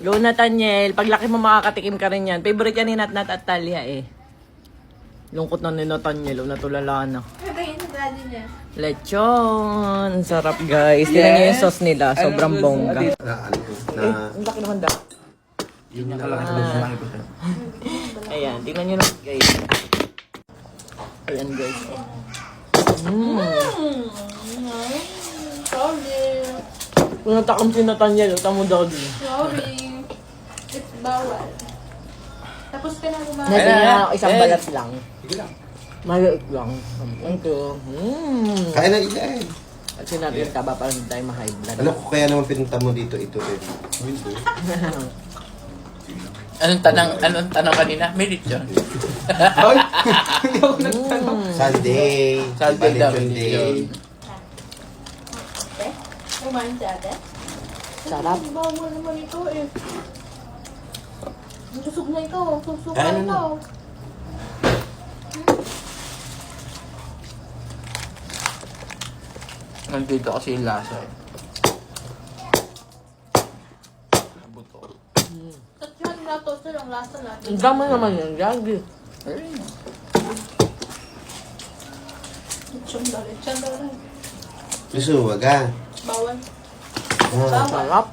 Go Nathaniel. Paglaki mo makakatikim ka rin yan. Favorite yan ni Nat at Talia eh. Lungkot na ni Nathaniel. Natulala na. Kagayin sa daddy niya. Lechon. Sarap guys. Tingnan niyo yung sauce nila. Sobrang bongga. Na Ang laki naman daw. yun na Ayan. Tingnan niyo lang guys. Ayan guys. Sorry. Kung natakam si Nathaniel, utang mo daw din. Sorry. It's bawal. Tapos ka na kumain. Natin na isang Eh. balat lang. Sige lang. Maliit lang. Thank you. Kaya na ilain. At sinabi yung taba para hindi tayo ma-high blood. Alam ko kaya naman pinunta mo dito ito rin. Anong tanong kanina? May lechon. Ay! Hindi ako nagtanong. Sunday. Sunday daw, Valentine's Day. Kumain si ate? Sarap. Bawal naman ito eh. Susog na ito. Susog Ano na na? ito. Nandito kasi yung lasa eh. Buto. Tatsuhan na ito. Sir, ang lasa natin. Ang dami naman yun. Gagi. Ayun. Chandali. Chandali. Gusto wag ah. Bawal. Ah. Sarap.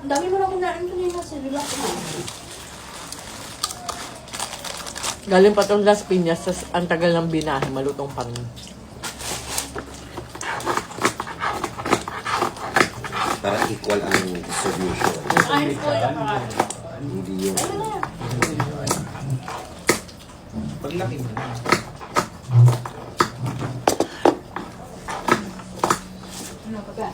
Ang dami mo na kunain kanina. Relax na. Galing pa itong Las Piñas. Tas ang tagal ng binahe. Malutong pa rin. Para equal ang distribution. Ayos ko yung mga. Hindi yung... Paglaki mo. Ano ka ba?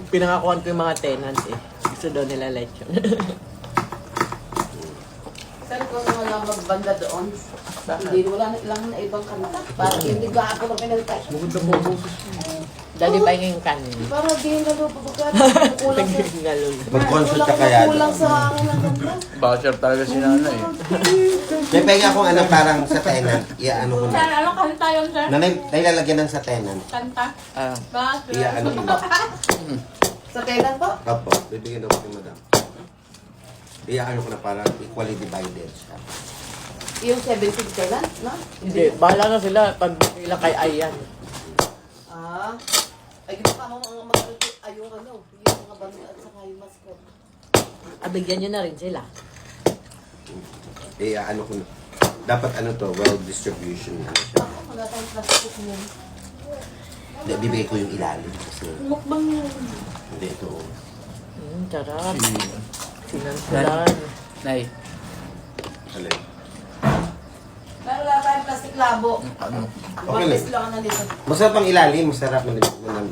Pinangakuan ko yung mga tenants eh. Gusto daw nila lechon. Saan ko na wala magbanda doon? Hindi wala na ilang na ibang kanta. Parang hindi ba ako na pinagtay. Daddy pa yung kanin. Para di na doon pagkakat. Kulang sa... Galon. Mag-consult ka kaya. Kulang sa akin ang kanta. Voucher talaga si nanay. May penga akong ano parang sa tenant. Ano ko Sir, na. anong kanta yun, sir? Na may lalagyan ng sa tenant. Kanta? Ah, Bakit? Ano ko na. Sa tenant po? Opo, bibigyan daw ko kay madam. Ano ko na parang equally divided siya. Yung 17 tenant, no? Hindi. Bahala na sila pag ilang kay Ayan. Ah. Ay, ginawa mo mga mga... Ay, yung ano. Yung mga bando at saka yung mascot. Abigyan nyo na rin sila. Ano ko na. Dapat ano to, well distribution na siya. Ako, wala tayong plastic niyan. Hindi, bibigay ko yung ilalim kasi Mukbang yun. hindi ito. Sarap. si... Sinansulan. Nay, Alay. Pero wala tayong plastic labo. ano? Okay lang. Lang na dito. Masarap ang ilalim, masarap manam.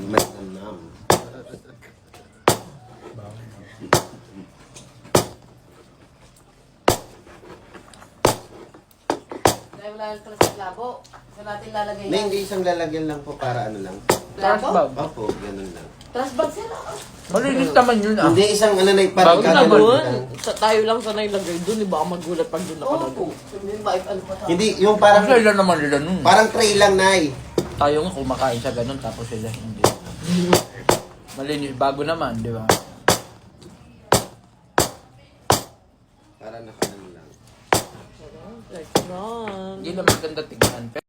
Dahil wala yung plastic labo. Saan natin lalagay Hindi, yan? hindi isang lalagyan lang po para ano lang. Trash Labo? bag. Opo, ganun lang. Trash bag sila. Malinis naman yun ah. Hindi isang ano na parang Bago Na naman. doon. Tayo lang sanay lagay doon. Iba ka magulat pag doon nakalagay. Oo. Hindi ba ano pa tayo? Hindi, yung Ang parang sila naman nila nun. parang tray lang, Nay. Tayo nga kumakain sa ganun tapos sila hindi. Malinis, bago naman, di ba? Para nakaano lang. Restaurant. Hindi naman ganda tignan.